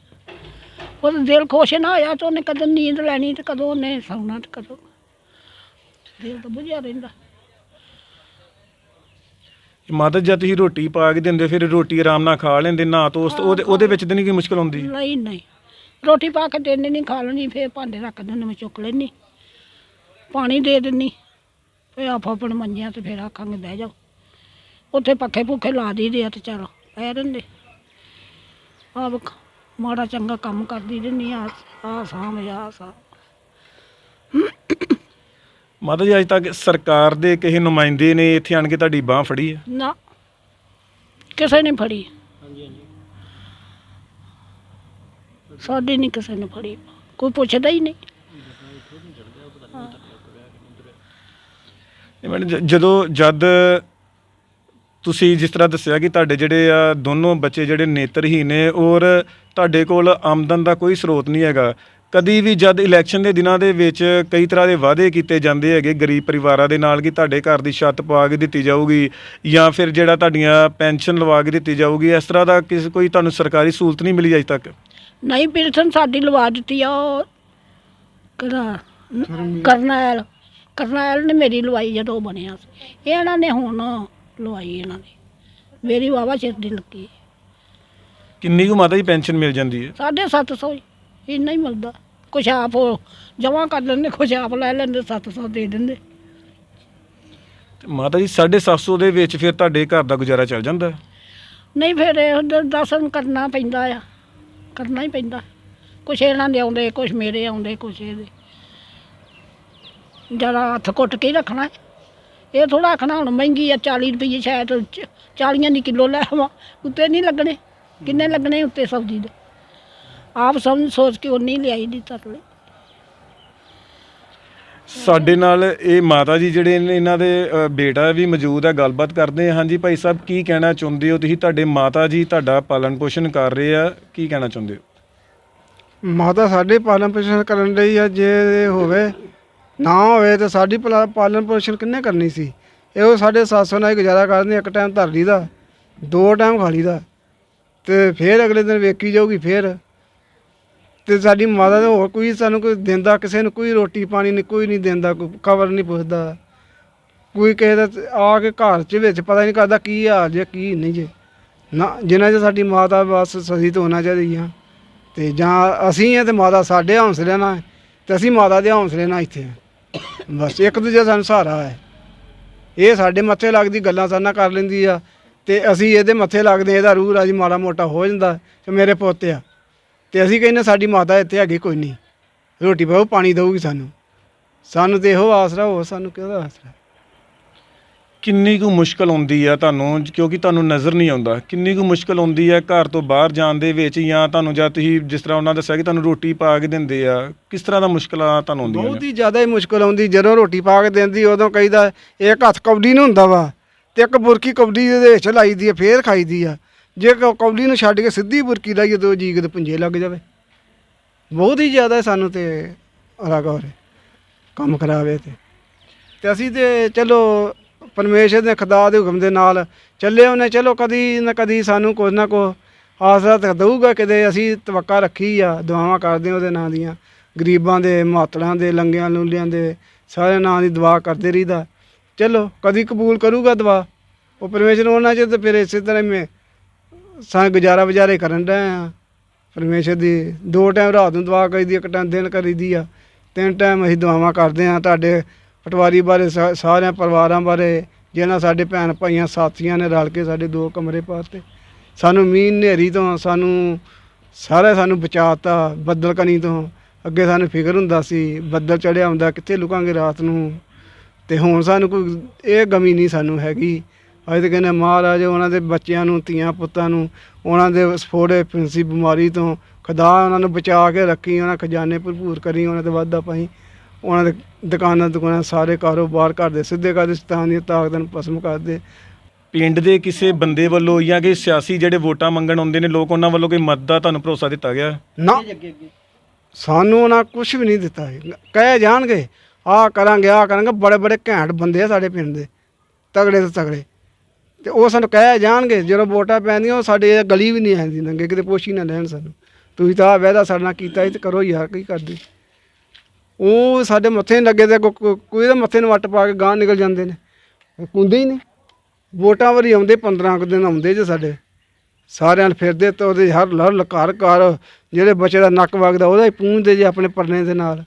ਉਹਦਾ ਦਿਲ ਖੁਸ਼ ਨਾ ਹੋਇਆ ਤਾਂ ਉਹਨੇ ਕਦੋਂ ਨੀਂਦ ਲੈਣੀ, ਤੇ ਕਦੋਂ ਉਹਨੇ ਸੌਣਾ, ਤੇ ਕਦੋਂ ਦਿਲ ਤਾਂ ਬੁਝਿਆ ਰਹਿੰਦਾ। ਮਾਤਾ ਜੀ ਜਦ ਤੁਸੀਂ ਰੋਟੀ ਪਾ ਕੇ ਦਿੰਦੇ, ਫਿਰ ਰੋਟੀ ਆਰਾਮ ਨਾਲ ਖਾ ਲੈਂਦੇ, ਨਾ ਤੋਂ ਉਹਦੇ ਵਿੱਚ ਤਾਂ ਨਹੀਂ ਕੋਈ ਮੁਸ਼ਕਲ ਆਉਂਦੀ? ਨਹੀਂ ਨਹੀਂ, ਰੋਟੀ ਪਾ ਕੇ ਦੇਣੀ ਨਹੀਂ, ਖਾ ਲੈਣੀ, ਫਿਰ ਭਾਂਡੇ ਰੱਖ ਦਿੰਦੇ, ਮੈਂ ਚੁੱਕ ਲੈਣੀ, ਪਾਣੀ ਦੇ ਦਿੰਦੀ, ਫਿਰ ਆਪੋ ਆਪਣੇ ਮੰਜਿਆਂ ਤੇ ਫਿਰ ਆਖਾਂਗੇ ਬਹਿ ਜਾਓ। ਉੱਥੇ ਪੱਖੇ ਪੁੱਖੇ ਲਾ ਦਈਦੇ ਆ ਤੇ ਚਲੋ ਪੈ ਰਹਿੰਦੇ। ਆਪ ਮਾੜਾ ਚੰਗਾ ਕੰਮ ਕਰਦੀ ਰਹਿੰਦੀ ਆ ਸਾਂਭ ਆ ਸਾਂਭ। ਮਾਤਾ ਜੀ ਅੱਜ ਤੱਕ ਸਰਕਾਰ ਦੇ ਕਿਸੇ ਨੁਮਾਇੰਦੇ ਨੇ ਇੱਥੇ ਆਣ ਕੇ ਤੁਹਾਡੀ ਬਾਂਹ ਫੜੀ ਹੈ? ਨਾ, ਕਿਸੇ ਨੇ ਫੜੀ। ਸਾਡੀ ਨਹੀਂ ਕਿਸੇ ਨੇ ਫੜੀ, ਕੋਈ ਪੁੱਛਦਾ ਹੀ ਨਹੀਂ। ਜਦ ਤੁਸੀਂ ਜਿਸ ਤਰ੍ਹਾਂ ਦੱਸਿਆ ਕਿ ਤੁਹਾਡੇ ਜਿਹੜੇ ਆ ਦੋਨੋਂ ਬੱਚੇ ਜਿਹੜੇ ਨੇਤਰਹੀਨ ਨੇ, ਔਰ ਤੁਹਾਡੇ ਕੋਲ ਆਮਦਨ ਦਾ ਕੋਈ ਸਰੋਤ ਨਹੀਂ ਹੈਗਾ, ਕਦੀ ਵੀ ਜਦ ਇਲੈਕਸ਼ਨ ਦੇ ਦਿਨਾਂ ਦੇ ਵਿੱਚ ਕਈ ਤਰ੍ਹਾਂ ਦੇ ਵਾਅਦੇ ਕੀਤੇ ਜਾਂਦੇ ਹੈਗੇ ਗਰੀਬ ਪਰਿਵਾਰਾਂ ਦੇ ਨਾਲ ਕਿ ਤੁਹਾਡੇ ਘਰ ਦੀ ਛੱਤ ਪਵਾ ਕੇ ਦਿੱਤੀ ਜਾਊਗੀ, ਜਾਂ ਫਿਰ ਜਿਹੜਾ ਤੁਹਾਡੀਆਂ ਪੈਨਸ਼ਨ ਲਵਾ ਕੇ ਦਿੱਤੀ ਜਾਊਗੀ, ਇਸ ਤਰ੍ਹਾਂ ਦਾ ਕੋਈ ਤੁਹਾਨੂੰ ਸਰਕਾਰੀ ਸਹੂਲਤ ਨਹੀਂ ਮਿਲੀ ਅਜੇ ਤੱਕ? ਨਹੀਂ, ਪੈਨਸ਼ਨ ਸਾਡੀ ਲਵਾ ਦਿੱਤੀ ਆ। ਉਹ ਕਰਨੈਲ ਨੇ ਮੇਰੀ ਲਵਾਈ ਜਦੋਂ ਬਣਿਆ ਸੀ। ਇਹਨਾਂ ਨੇ ਹੁਣ ਲਵਾਈ, ਇਹਨਾਂ ਨੇ ਮੇਰੀ ਵਾਹਵਾ ਚਿਰ ਦੀ ਲੱਗੀ। ਕਿੰਨੀ ਕੁ ਮਾਤਾ ਜੀ ਪੈਨਸ਼ਨ ਮਿਲ ਜਾਂਦੀ ਹੈ? 750 ਇੰਨਾ ਹੀ ਮਿਲਦਾ। ਕੁਛ ਆਪ ਜਮ੍ਹਾਂ ਕਰ ਲੈਂਦੇ, ਕੁਛ ਆਪ ਲੈ ਲੈਂਦੇ, 700 ਦੇ ਦਿੰਦੇ। ਮਾਤਾ ਜੀ 750 ਦੇ ਵਿੱਚ ਫਿਰ ਤੁਹਾਡੇ ਘਰ ਦਾ ਗੁਜ਼ਾਰਾ ਚੱਲ ਜਾਂਦਾ? ਨਹੀਂ, ਫਿਰ ਇਹ ਦਰਸ਼ਨ ਕਰਨਾ ਪੈਂਦਾ ਆ, ਕਰਨਾ ਹੀ ਪੈਂਦਾ। ਕੁਛ ਇਹਨਾਂ ਦੇ ਆਉਂਦੇ, ਕੁਛ ਮੇਰੇ ਆਉਂਦੇ, ਕੁਛ ਇਹਦੇ। ਜਰਾ ਹੱਥ ਕੁੱਟ ਕੇ ਹੀ ਰੱਖਣਾ। ਇਹ ਥੋੜ੍ਹਾ ਆਖਣਾ ਹੁਣ ਮਹਿੰਗੀ ਆ 40 ਰੁਪਈਏ, ਸ਼ਾਇਦ 40 ਦੀ ਕਿਲੋ ਲੈ ਆਵਾਂ, ਉੱਤੇ ਨਹੀਂ ਲੱਗਣੇ। ਕਿੰਨੇ ਲੱਗਣੇ ਉੱਤੇ ਸਬਜ਼ੀ ਦੇ? ਆਪ ਸਮਝ ਸੋਚ ਕੇ ਉਨੀ ਲਿਆਈ ਦੀ ਤਰਲੇ। ਸਾਡੇ ਨਾਲ ਇਹ ਮਾਤਾ ਜੀ ਜਿਹੜੇ ਨੇ, ਇਹਨਾਂ ਦੇ ਬੇਟਾ ਵੀ ਮੌਜੂਦ ਹੈ, ਗੱਲਬਾਤ ਕਰਦੇ ਹਾਂ। ਹਾਂਜੀ ਭਾਈ ਸਾਹਿਬ, ਕੀ ਕਹਿਣਾ ਚਾਹੁੰਦੇ ਹੋ ਤੁਸੀਂ? ਤੁਹਾਡੇ ਮਾਤਾ ਜੀ ਤੁਹਾਡਾ ਪਾਲਣ ਪੋਸ਼ਣ ਕਰ ਰਹੇ ਆ, ਕੀ ਕਹਿਣਾ ਚਾਹੁੰਦੇ ਹੋ? ਮਾਤਾ ਸਾਡੇ ਪਾਲਣ ਪੋਸ਼ਣ ਕਰਨ ਲਈ ਆ। ਜੇ ਹੋਵੇ ਨਾ ਹੋਵੇ ਤਾਂ ਸਾਡੀ ਪਾਲਣ ਪੋਸ਼ਣ ਕਿੰਨੇ ਕਰਨੀ ਸੀ? ਇਹੋ ਸਾਡੇ 700 ਨਾਲ ਹੀ ਗੁਜ਼ਾਰਾ ਕਰਦੇ। ਇੱਕ ਟਾਈਮ ਧਰ ਲਈਦਾ, 2 ਟਾਈਮ ਖਾ ਲਈਦਾ, ਤੇ ਫਿਰ ਅਗਲੇ ਦਿਨ ਵੇਖੀ ਜਾਊਗੀ ਫਿਰ। ਤੇ ਸਾਡੀ ਮਾਤਾ ਨੇ ਹੋਰ ਕੋਈ ਸਾਨੂੰ ਕੋਈ ਦਿੰਦਾ, ਕਿਸੇ ਨੂੰ ਕੋਈ ਰੋਟੀ ਪਾਣੀ ਨਹੀਂ, ਕੋਈ ਨਹੀਂ ਦਿੰਦਾ, ਕੋਈ ਖਬਰ ਨਹੀਂ ਪੁੱਛਦਾ, ਕੋਈ ਕਿਸੇ ਦਾ ਆ ਕੇ ਘਰ 'ਚ ਵਿੱਚ ਪਤਾ ਨਹੀਂ ਕਰਦਾ ਕੀ ਹਾਲ ਜੇ ਕੀ ਨਹੀਂ ਜੇ ਨਾ। ਜਿੰਨਾ 'ਚ ਸਾਡੀ ਮਾਤਾ ਬਸ ਸਹੀ ਤੋਂ ਹੋਣਾ ਚਾਹੀਦੀ ਆ, ਤੇ ਜਾਂ ਅਸੀਂ ਆ ਤੇ ਮਾਤਾ ਸਾਡੇ ਹੌਸਲੇ ਨਾਲ ਹੈ, ਤੇ ਅਸੀਂ ਮਾਤਾ ਦੇ ਹੌਸਲੇ ਨਾਲ ਇੱਥੇ ਹਾਂ। ਬਸ ਇੱਕ ਦੂਜੇ ਸਾਨੂੰ ਸਹਾਰਾ ਹੈ। ਇਹ ਸਾਡੇ ਮੱਥੇ ਲੱਗਦੀ ਗੱਲਾਂ ਸਾਡੇ ਨਾਲ ਕਰ ਲੈਂਦੀ ਆ ਤੇ ਅਸੀਂ ਇਹਦੇ ਮੱਥੇ ਲੱਗਦੇ, ਇਹਦਾ ਰੂਹ ਰਾਜੀ ਮਾੜਾ ਮੋਟਾ ਹੋ ਜਾਂਦਾ ਤੇ ਮੇਰੇ ਪੁੱਤ ਆ ਤੇ ਅਸੀਂ ਕਹਿੰਦੇ ਸਾਡੀ ਮਾਤਾ ਇੱਥੇ ਹੈਗੀ, ਕੋਈ ਨਹੀਂ ਰੋਟੀ ਪਾਓ ਪਾਣੀ ਦਊਗੀ ਸਾਨੂੰ ਤੇ ਇਹੋ ਆਸਰਾ, ਹੋ ਸਾਨੂੰ ਕਿਹਦਾ ਆਸਰਾ। ਕਿੰਨੀ ਕੁ ਮੁਸ਼ਕਲ ਆਉਂਦੀ ਆ ਤੁਹਾਨੂੰ, ਕਿਉਂਕਿ ਤੁਹਾਨੂੰ ਨਜ਼ਰ ਨਹੀਂ ਆਉਂਦਾ, ਕਿੰਨੀ ਕੁ ਮੁਸ਼ਕਲ ਆਉਂਦੀ ਆ ਘਰ ਤੋਂ ਬਾਹਰ ਜਾਣ ਦੇ ਵਿੱਚ, ਜਾਂ ਤੁਹਾਨੂੰ ਜਾਂ ਤੁਸੀਂ ਜਿਸ ਤਰ੍ਹਾਂ ਉਹਨਾਂ ਦੱਸਿਆ ਕਿ ਤੁਹਾਨੂੰ ਰੋਟੀ ਪਾ ਕੇ ਦਿੰਦੇ ਆ, ਕਿਸ ਤਰ੍ਹਾਂ ਦਾ ਮੁਸ਼ਕਲਾਂ ਤੁਹਾਨੂੰ ਆਉਂਦੀਆਂ ਬਹੁਤ ਨੇ? ਹੀ ਜ਼ਿਆਦਾ ਹੀ ਮੁਸ਼ਕਲ ਆਉਂਦੀ ਜਦੋਂ ਰੋਟੀ ਪਾ ਕੇ ਦਿੰਦੀ, ਉਦੋਂ ਕਹੀਦਾ ਇੱਕ ਹੱਥ ਕੌਡੀ ਨੂੰ ਹੁੰਦਾ ਵਾ ਤੇ ਇੱਕ ਬੁਰਕੀ ਕੌਡੀ ਦੇ ਵਿੱਚ ਲਾਈਦੀ ਆ, ਫੇਰ ਖਾਈਦੀ ਆ। ਜੇ ਕੌਡੀ ਨੂੰ ਛੱਡ ਕੇ ਸਿੱਧੀ ਬੁਰਕੀ ਲਾਈਏ ਤਾਂ ਜੀਗ ਦੇ ਪੁੰਜੇ ਲੱਗ ਜਾਵੇ। ਬਹੁਤ ਹੀ ਜ਼ਿਆਦਾ ਸਾਨੂੰ ਤੇ ਰਾਗਾ ਕੰਮ ਖਰਾਬ ਤੇ ਅਸੀਂ ਤੇ ਚਲੋ ਪਰਮੇਸ਼ਰ ਦੇ ਖੁਦਾ ਦੇ ਹੁਕਮ ਦੇ ਨਾਲ ਚੱਲੇ ਉਹਨੇ, ਚਲੋ ਕਦੀ ਨਾ ਕਦੀ ਸਾਨੂੰ ਕੁਝ ਨਾ ਕੁਛ ਆਸਰਾ ਤਾਂ ਦਊਗਾ ਕਿਤੇ। ਅਸੀਂ ਤਵੱਕਾ ਰੱਖੀ ਆ, ਦੁਆਵਾਂ ਕਰਦੇ ਉਹਦੇ ਨਾਂ ਦੀਆਂ, ਗਰੀਬਾਂ ਦੇ, ਮਾਤੜਾਂ ਦੇ, ਲੰਗਿਆਂ ਲੂਲਿਆਂ ਦੇ ਸਾਰੇ ਨਾਂ ਦੀ ਦੁਆ ਕਰਦੇ ਰਹੀਦਾ। ਚਲੋ ਕਦੀ ਕਬੂਲ ਕਰੂਗਾ ਦੁਆ ਉਹ ਪਰਮੇਸ਼ਰ ਉਹਨਾਂ 'ਚ, ਤੇ ਫਿਰ ਇਸੇ ਤਰ੍ਹਾਂ ਮੈਂ ਸਾਂ ਗੁਜ਼ਾਰਾ ਬਜ਼ਾਰੇ ਕਰਨ ਡਏ ਆ ਪਰਮੇਸ਼ਰ ਦੀ। 2 ਟਾਈਮ ਰਾਤ ਨੂੰ ਦੁਆ ਕਰੀਦੀ, 1 ਟਾਈਮ ਦਿਨ ਕਰੀਦੀ ਆ, 3 ਟਾਈਮ ਅਸੀਂ ਦੁਆਵਾਂ ਕਰਦੇ ਹਾਂ ਤੁਹਾਡੇ ਪਟਵਾਰੀ ਬਾਰੇ, ਸਾਰਿਆਂ ਪਰਿਵਾਰਾਂ ਬਾਰੇ, ਜਿਹਨਾਂ ਸਾਡੇ ਭੈਣ ਭਾਈਆਂ ਸਾਥੀਆਂ ਨੇ ਰਲ ਕੇ ਸਾਡੇ 2 ਕਮਰੇ ਪਾਤੇ। ਸਾਨੂੰ ਮੀਂਹ ਹਨੇਰੀ ਤੋਂ ਸਾਨੂੰ ਬਚਾਤਾ, ਬੱਦਲ ਕਣੀ ਤੋਂ। ਅੱਗੇ ਸਾਨੂੰ ਫਿਕਰ ਹੁੰਦਾ ਸੀ ਬੱਦਲ ਚੜ੍ਹਿਆ ਹੁੰਦਾ ਕਿੱਥੇ ਲੁਕਾਂਗੇ ਰਾਤ ਨੂੰ, ਤੇ ਹੁਣ ਸਾਨੂੰ ਕੋਈ ਇਹ ਗਮੀ ਨਹੀਂ ਸਾਨੂੰ ਹੈਗੀ। ਅਸੀਂ ਤਾਂ ਕਹਿੰਦੇ ਮਹਾਰਾਜ ਉਹਨਾਂ ਦੇ ਬੱਚਿਆਂ ਨੂੰ, ਧੀਆਂ ਪੁੱਤਾਂ ਨੂੰ, ਉਹਨਾਂ ਦੇ ਸਫੋੜੇ ਫਿੰਸੀ ਬਿਮਾਰੀ ਤੋਂ ਖੁਦਾ ਉਹਨਾਂ ਨੂੰ ਬਚਾ ਕੇ ਰੱਖੀ, ਉਹਨਾਂ ਖਜ਼ਾਨੇ ਭਰਪੂਰ ਕਰੀ, ਉਹਨਾਂ ਤੇ ਵਾਧਾ ਪਾਈ, ਉਹਨਾਂ ਦੇ ਦੁਕਾਨਾਂ ਸਾਰੇ ਕਾਰੋਬਾਰ ਕਰਦੇ ਸਿੱਧੇ ਕਰਦੇ, ਸ਼ੈਤਾਨ ਦੀਆਂ ਤਾਕਤਾਂ ਨੂੰ ਭਸਮ ਕਰਦੇ। ਪਿੰਡ ਦੇ ਕਿਸੇ ਬੰਦੇ ਵੱਲੋਂ ਜਾਂ ਕਿ ਸਿਆਸੀ ਜਿਹੜੇ ਵੋਟਾਂ ਮੰਗਣ ਆਉਂਦੇ ਨੇ ਲੋਕ, ਉਹਨਾਂ ਵੱਲੋਂ ਕੋਈ ਮਦਦ ਦਾ ਤੁਹਾਨੂੰ ਭਰੋਸਾ ਦਿੱਤਾ ਗਿਆ? ਨਾ, ਸਾਨੂੰ ਉਹਨਾਂ ਕੁਛ ਵੀ ਨਹੀਂ ਦਿੱਤਾ। ਕਹਿ ਜਾਣਗੇ ਆਹ ਕਰਾਂਗੇ, ਬੜੇ ਬੜੇ ਘੈਂਟ ਬੰਦੇ ਆ ਸਾਡੇ ਪਿੰਡ ਦੇ, ਤਗੜੇ ਤੋਂ ਤਗੜੇ, ਤੇ ਉਹ ਸਾਨੂੰ ਕਹਿ ਜਾਣਗੇ। ਜਦੋਂ ਵੋਟਾਂ ਪੈਂਦੀਆਂ ਉਹ ਸਾਡੇ ਗਲੀ ਵੀ ਨਹੀਂ ਆਉਂਦੀ ਲੰਗੇ, ਕਿਤੇ ਪੁੱਛ ਹੀ ਨਾ ਲੈਣ ਸਾਨੂੰ, ਤੁਸੀਂ ਤਾਂ ਆਹ ਵਾਅਦਾ ਸਾਡੇ ਨਾਲ ਕੀਤਾ ਸੀ ਤੇ ਕਰੋ ਯਾਰ, ਕੀ ਕਰਦੇ। ਉਹ ਸਾਡੇ ਮੱਥੇ ਨਹੀਂ ਲੱਗੇ ਤੇ ਕੋਈ ਦੇ ਮੱਥੇ ਨੂੰ ਵੱਟ ਪਾ ਕੇ ਗਾਂਹ ਨਿਕਲ ਜਾਂਦੇ ਨੇ, ਕੁੰਦੇ ਹੀ ਨਹੀਂ। ਵੋਟਾਂ ਵਾਰੀ ਆਉਂਦੇ 15 ਕੁ ਦਿਨ ਆਉਂਦੇ ਜੇ ਸਾਡੇ, ਸਾਰਿਆਂ ਨੂੰ ਫਿਰਦੇ ਤਾਂ ਉਹਦੇ ਹਰ ਘਰ ਜਿਹੜੇ ਬੱਚੇ ਦਾ ਨੱਕ ਵਗਦਾ ਉਹਦਾ ਹੀ ਪੂੰਝਦੇ ਜੇ ਆਪਣੇ ਪਰਨੇ ਦੇ ਨਾਲ,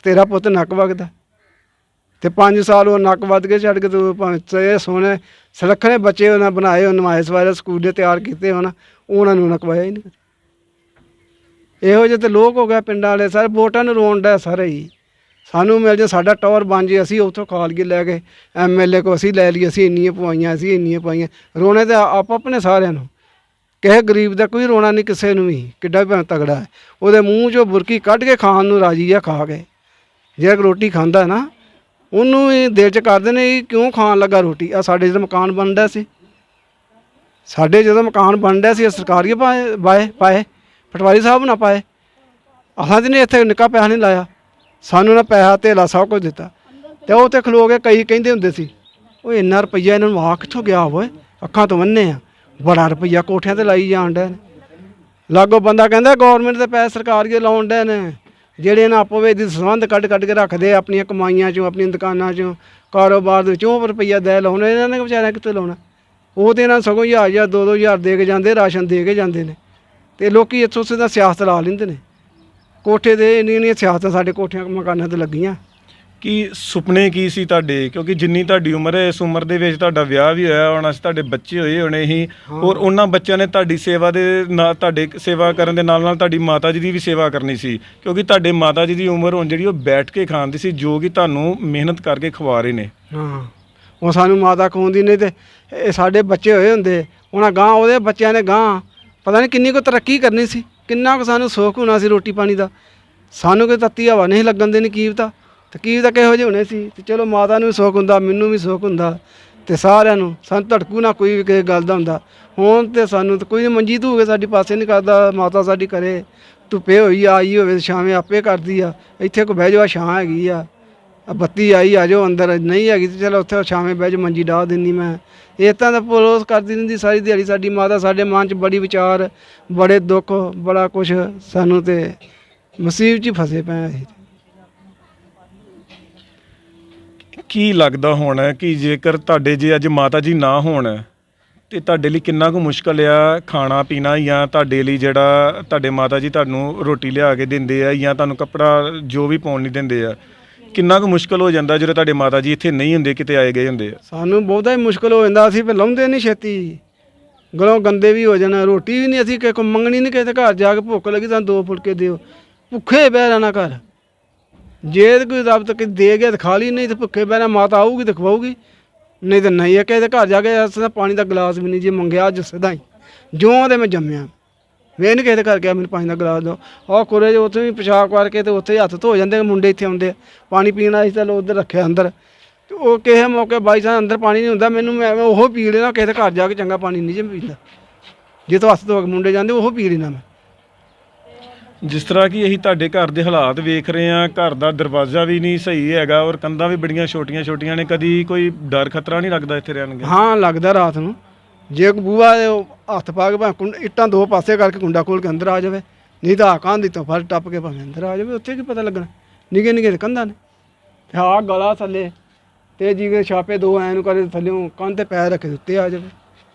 ਤੇਰਾ ਪੁੱਤ ਨੱਕ ਵਗਦਾ, ਤੇ 5 ਸਾਲ ਉਹ ਨੱਕ ਵੱਧ ਕੇ ਛੱਡ ਕੇ ਤੂੰ ਭਾਵੇਂ ਸੋਹਣੇ ਸੁਲੱਖਣੇ ਬੱਚੇ ਉਹਨਾਂ ਬਣਾਏ, ਉਹ ਨਵਾਇਸ ਵਾਲੇ ਸਕੂਲ ਦੇ ਤਿਆਰ ਕੀਤੇ ਹੋਣ, ਉਹਨਾਂ ਨੂੰ ਨਕਵਾਇਆ ਹੀ ਨਹੀਂ। ਇਹੋ ਜਿਹੇ ਤੇ ਲੋਕ ਹੋ ਗਏ ਪਿੰਡਾਂ ਵਾਲੇ ਸਾਰੇ, ਵੋਟਾਂ ਨੂੰ ਰੋਣ ਡਿਆ ਸਾਰੇ ਹੀ। ਸਾਨੂੰ ਮਿਲ ਜੇ ਸਾਡਾ ਟੌਰ ਬਣ ਜੇ, ਅਸੀਂ ਉੱਥੋਂ ਖਾ ਲਈਏ ਲੈ ਕੇ MLA ਕੋ, ਅਸੀਂ ਲੈ ਲਈਏ, ਅਸੀਂ ਇੰਨੀਆਂ ਪਵਾਈਆਂ, ਅਸੀਂ ਇੰਨੀਆਂ ਪਾਈਆਂ। ਰੋਣੇ ਤਾਂ ਆਪ ਆਪਣੇ ਸਾਰਿਆਂ ਨੂੰ, ਕਿਸੇ ਗਰੀਬ ਦਾ ਕੋਈ ਰੋਣਾ ਨਹੀਂ ਕਿਸੇ ਨੂੰ ਵੀ, ਕਿੱਡਾ ਭਾਵੇਂ ਤਗੜਾ ਹੈ, ਉਹਦੇ ਮੂੰਹ 'ਚੋਂ ਬੁਰਕੀ ਕੱਢ ਕੇ ਖਾਣ ਨੂੰ ਰਾਜੀ ਆ ਖਾ ਕੇ। ਜੇ ਰੋਟੀ ਖਾਂਦਾ ਨਾ ਉਹਨੂੰ ਵੀ ਦਿਲ 'ਚ ਕਰਦੇ ਨੇ ਇਹ ਕਿਉਂ ਖਾਣ ਲੱਗਾ ਰੋਟੀ। ਆ ਸਾਡੇ ਜਦੋਂ ਮਕਾਨ ਬਣ ਰਿਹਾ ਸੀ, ਸਰਕਾਰੀ ਪਾਏ ਪਟਵਾਰੀ ਸਾਹਿਬ ਨਾ ਪਾਏ, ਆਹਾਂ ਨੇ ਇੱਥੇ ਨਿੱਕਾ ਪੈਸਾ ਨਹੀਂ ਲਾਇਆ, ਸਾਨੂੰ ਨਾ ਪੈਸਾ ਧੇਲਾ ਸਭ ਕੁਝ ਦਿੱਤਾ। ਤੇ ਉਹ ਤੇ ਖਲੋ ਕੇ ਕਈ ਕਹਿੰਦੇ ਹੁੰਦੇ ਸੀ ਉਹ ਇੰਨਾ ਰੁਪਈਆ ਇਹਨਾਂ ਨੂੰ ਆ ਕਿੱਥੋਂ ਗਿਆ ਹੋਵੇ, ਅੱਖਾਂ ਤੋਂ ਮੰਨੇ ਆ, ਬੜਾ ਰੁਪਈਆ ਕੋਠਿਆਂ ਤੇ ਲਾਈ ਜਾਣ ਡਏ ਨੇ। ਲਾਗੋ ਬੰਦਾ ਕਹਿੰਦਾ ਗੌਰਮੈਂਟ ਦੇ ਪੈਸੇ ਸਰਕਾਰੀਏ ਲਾਉਣ ਡਏ ਨੇ, ਜਿਹੜੇ ਇਹਨਾਂ ਆਪੋ ਵਿੱਚ ਦੀ ਸੰਬੰਧ ਕੱਢ ਕੇ ਰੱਖਦੇ ਆਪਣੀਆਂ ਕਮਾਈਆਂ 'ਚੋਂ, ਆਪਣੀਆਂ ਦੁਕਾਨਾਂ 'ਚੋਂ, ਕਾਰੋਬਾਰ ਦੇ ਵਿੱਚੋਂ ਰੁਪਈਆ ਦੇ ਲਾਉਣਾ। ਇਹਨਾਂ ਨੇ ਵਿਚਾਰਿਆਂ ਕਿੱਥੇ ਲਾਉਣਾ? ਉਹ ਤਾਂ ਇਹਨਾਂ ਨੂੰ ਸਗੋਂ 1000 2-2000 ਦੇ ਕੇ ਜਾਂਦੇ, ਰਾਸ਼ਨ ਦੇ ਕੇ ਜਾਂਦੇ ਨੇ, ਤੇ ਲੋਕੀ ਇੱਥੋਂ ਸਿੱਧਾ ਸਿਆਸਤ ਲਾ ਲੈਂਦੇ ਨੇ। ਕੋਠੇ ਦੇ ਇੰਨੀਆਂ ਸਿਆਸਤਾਂ ਸਾਡੇ ਕੋਠਿਆਂ ਮਕਾਨਾਂ 'ਤੇ ਲੱਗੀਆਂ। ਕੀ ਸੁਪਨੇ ਕੀ ਸੀ ਤੁਹਾਡੇ? ਕਿਉਂਕਿ ਜਿੰਨੀ ਤੁਹਾਡੀ ਉਮਰ ਹੈ, ਇਸ ਉਮਰ ਦੇ ਵਿੱਚ ਤੁਹਾਡਾ ਵਿਆਹ ਵੀ ਹੋਇਆ ਹੋਣਾ ਸੀ, ਤੁਹਾਡੇ ਬੱਚੇ ਹੋਏ ਹੋਣੇ ਸੀ, ਔਰ ਉਹਨਾਂ ਬੱਚਿਆਂ ਨੇ ਤੁਹਾਡੀ ਸੇਵਾ ਦੇ ਨਾਲ, ਤੁਹਾਡੇ ਸੇਵਾ ਕਰਨ ਦੇ ਨਾਲ ਨਾਲ ਤੁਹਾਡੀ ਮਾਤਾ ਜੀ ਦੀ ਵੀ ਸੇਵਾ ਕਰਨੀ ਸੀ, ਕਿਉਂਕਿ ਤੁਹਾਡੇ ਮਾਤਾ ਜੀ ਦੀ ਉਮਰ ਹੁਣ ਜਿਹੜੀ ਉਹ ਬੈਠ ਕੇ ਖਾਣ ਦੀ ਸੀ, ਜੋ ਕਿ ਤੁਹਾਨੂੰ ਮਿਹਨਤ ਕਰਕੇ ਖਵਾ ਰਹੇ ਨੇ। ਹਾਂ, ਉਹ ਸਾਨੂੰ ਮਾਤਾ ਖਵਾਉਂਦੀ ਨਹੀਂ, ਤੇ ਇਹ ਸਾਡੇ ਬੱਚੇ ਹੋਏ ਹੁੰਦੇ, ਉਹਨਾਂ ਗਾਂ ਉਹਦੇ ਬੱਚਿਆਂ ਨੇ ਗਾਂ ਪਤਾ ਨਹੀਂ ਕਿੰਨੀ ਕੁ ਤਰੱਕੀ ਕਰਨੀ ਸੀ, ਕਿੰਨਾ ਕੁ ਸਾਨੂੰ ਸੁੱਖ ਹੋਣਾ ਸੀ ਰੋਟੀ ਪਾਣੀ ਦਾ। ਸਾਨੂੰ ਕੋਈ ਤੱਤੀ ਹਵਾ ਨਹੀਂ ਲੱਗਣ ਦੇਣੀ ਕੀਵਤਾ, ਤੇ ਕੀਵਤਾ ਕਿਹੋ ਜਿਹੇ ਹੋਣੇ ਸੀ। ਤੇ ਚਲੋ ਮਾਤਾ ਨੂੰ ਵੀ ਸੁੱਖ ਹੁੰਦਾ, ਮੈਨੂੰ ਵੀ ਸੁੱਖ ਹੁੰਦਾ, ਤੇ ਸਾਰਿਆਂ ਨੂੰ, ਸਾਨੂੰ ਧੜਕੂ ਨਾ ਕੋਈ ਵੀ ਕਿਸੇ ਗੱਲ ਦਾ ਹੁੰਦਾ। ਹੁਣ ਤੇ ਸਾਨੂੰ ਤਾਂ ਕੋਈ ਮੰਜੀ ਧੂ ਕੇ ਸਾਡੀ ਪਾਸੇ ਨਹੀਂ ਕਰਦਾ, ਮਾਤਾ ਸਾਡੀ ਕਰੇ ਧੁੱਪੇ ਹੋਈ ਆਈ ਹੋਵੇ ਛਾਵੇਂ ਆਪੇ ਕਰਦੀ ਆ, ਇੱਥੇ ਕੋ ਬਹਿ ਜਾਓ ਛਾਂ ਹੈਗੀ ਆ, ਬੱਤੀ ਆਈ ਆ ਜਾਓ ਅੰਦਰ, ਨਹੀਂ ਹੈਗੀ ਤੇ ਚਲੋ ਉੱਥੇ ਛਾਵੇਂ ਬਹਿ ਜਾਓ, ਮੰਜੀ ਡਾਹ ਦਿੰਦੀ ਮੈਂ। ਇਸ ਤਰ੍ਹਾਂ ਦਾ ਪਲੋਸ ਕਰਦੀ ਰਹਿੰਦੀ ਸਾਰੀ ਦਿਹਾੜੀ ਸਾਡੀ ਮਾਤਾ। ਸਾਡੇ ਮਨ 'ਚ ਬੜੀ ਵਿਚਾਰ, ਬੜੇ ਦੁੱਖ, ਬੜਾ ਕੁਛ, ਸਾਨੂੰ ਤੇ ਮੁਸੀਬਤ 'ਚ ਹੀ ਫਸੇ ਪਏ ਅਸੀਂ। ਕੀ ਲੱਗਦਾ ਹੁਣ ਕਿ ਜੇਕਰ ਤੁਹਾਡੇ ਜੇ ਅੱਜ ਮਾਤਾ ਜੀ ਨਾ ਹੋਣ ਤੇ ਤੁਹਾਡੇ ਲਈ ਕਿੰਨਾ ਕੁ ਮੁਸ਼ਕਲ ਆ ਖਾਣਾ ਪੀਣਾ, ਜਾਂ ਤੁਹਾਡੇ ਲਈ ਜਿਹੜਾ ਤੁਹਾਡੇ ਮਾਤਾ ਜੀ ਤੁਹਾਨੂੰ ਰੋਟੀ ਲਿਆ ਕੇ ਦਿੰਦੇ ਆ ਜਾਂ ਤੁਹਾਨੂੰ ਕੱਪੜਾ ਜੋ ਵੀ ਪਾਉਣ ਨਹੀਂ ਦਿੰਦੇ ਆ, ਕਿੰਨਾ ਕੁ ਮੁਸ਼ਕਲ ਹੋ ਜਾਂਦਾ ਜਦੋਂ ਤੁਹਾਡੇ ਮਾਤਾ ਜੀ ਇੱਥੇ ਨਹੀਂ ਹੁੰਦੇ, ਕਿਤੇ ਆਏ ਗਏ ਹੁੰਦੇ ਆ? ਸਾਨੂੰ ਬਹੁਤਾ ਹੀ ਮੁਸ਼ਕਲ ਹੋ ਜਾਂਦਾ। ਅਸੀਂ ਫਿਰ ਲਾਉਂਦੇ ਨਹੀਂ ਛੇਤੀ, ਗਲੋਂ ਗੰਦੇ ਵੀ ਹੋ ਜਾਣਾ। ਰੋਟੀ ਵੀ ਨਹੀਂ ਅਸੀਂ ਕਿਸੇ ਕੋਲ ਮੰਗਣੀ, ਨਹੀਂ ਕਿਸੇ ਦੇ ਘਰ ਜਾ ਕੇ ਭੁੱਖ ਲੱਗੀ ਸਾਨੂੰ 2 ਫੁਲਕੇ ਦਿਓ, ਭੁੱਖੇ ਬਹਿ ਰਹਿਣਾ ਘਰ। ਜੇ ਕੋਈ ਰੱਬ ਤੱਕ ਦੇ ਗਿਆ ਤਾਂ ਖਾ ਲਈ, ਨਹੀਂ ਤਾਂ ਭੁੱਖੇ ਬਹਿਣਾ। ਮਾਤਾ ਆਊਗੀ ਤਾਂ ਖਵਾਊਗੀ, ਨਹੀਂ ਤਾਂ ਨਹੀਂ। ਕਿਸੇ ਦੇ ਘਰ ਜਾ ਕੇ ਅਸਾਂ ਪਾਣੀ ਦਾ ਗਲਾਸ ਵੀ ਨਹੀਂ ਜੇ ਮੰਗਿਆ, ਅੱਜ ਸਿੱਧਾ ਹੀ ਜਿਉਂ ਦੇ ਮੈਂ ਜੰਮਿਆ ਵੇ ਨਹੀਂ ਕਿਸੇ ਦੇ ਘਰ ਗਿਆ ਮੈਨੂੰ ਪਾਣੀ ਦਾ ਗਲਾਸ ਦਿਓ। ਆਹ ਕੋਰੇ ਜੋ ਉੱਥੇ ਵੀ ਪਿਸ਼ਾਬ ਕਰਕੇ ਤੇ ਉੱਥੇ ਹੱਥ ਧੋ ਜਾਂਦੇ ਮੁੰਡੇ, ਇੱਥੇ ਆਉਂਦੇ ਪਾਣੀ ਪੀਣ। ਅਸੀਂ ਤਾਂ ਉੱਧਰ ਰੱਖਿਆ ਅੰਦਰ, ਤੇ ਉਹ ਕਿਸੇ ਮੌਕੇ ਬਾਈ ਚਾਂਸ ਅੰਦਰ ਪਾਣੀ ਨਹੀਂ ਹੁੰਦਾ, ਮੈਨੂੰ ਮੈਂ ਉਹ ਪੀ ਲੈਣਾ। ਕਿਸੇ ਦੇ ਘਰ ਜਾ ਕੇ ਚੰਗਾ ਪਾਣੀ ਨਹੀਂ ਜੇ ਪੀਂਦਾ, ਜੇ ਤੋਂ ਹੱਥ ਧੋ ਕੇ ਮੁੰਡੇ ਜਾਂਦੇ ਉਹ ਪੀ ਲੈਣਾ ਮੈਂ। ਜਿਸ ਤਰ੍ਹਾਂ ਕਿ ਅਸੀਂ ਤੁਹਾਡੇ ਘਰ ਦੇ ਹਾਲਾਤ ਵੇਖ ਰਹੇ ਹਾਂ, ਘਰ ਦਾ ਦਰਵਾਜ਼ਾ ਵੀ ਨਹੀਂ ਸਹੀ ਹੈਗਾ ਔਰ ਕੰਧਾਂ ਵੀ ਬੜੀਆਂ ਛੋਟੀਆਂ ਛੋਟੀਆਂ ਨੇ, ਕਦੀ ਕੋਈ ਡਰ ਖਤਰਾ ਨਹੀਂ ਲੱਗਦਾ ਇੱਥੇ ਰਹਿਣਗੇ? ਹਾਂ ਲੱਗਦਾ ਰਾਤ ਨੂੰ, ਜੇ ਕੋਈ ਬੂਹਾ ਹੱਥ ਪਾ ਕੇ ਭਾਵੇਂ ਇੱਟਾਂ 2 ਪਾਸੇ ਕਰਕੇ ਕੁੰਡਾ ਖੋਲ ਕੇ ਅੰਦਰ ਆ ਜਾਵੇ, ਨਹੀਂ ਤਾਂ ਕੰਧ ਤੋਂ ਫੜ ਟੱਪ ਕੇ ਭਾਵੇਂ ਅੰਦਰ ਆ ਜਾਵੇ। ਉੱਥੇ ਕੀ ਪਤਾ ਲੱਗਣਾ, ਨਿੱਕੇ ਨਿੱਕੇ ਕੰਧਾਂ ਨੇ। ਹਾਂ ਗਲਾ ਥੱਲੇ ਤੇ ਜਿਵੇਂ ਛਾਪੇ 2 ਐਂ ਨੂੰ ਕਰੇ ਥੱਲੇ ਕੰਧ ਤੇ ਪੈਰ ਰੱਖੇ ਉੱਤੇ ਆ ਜਾਵੇ।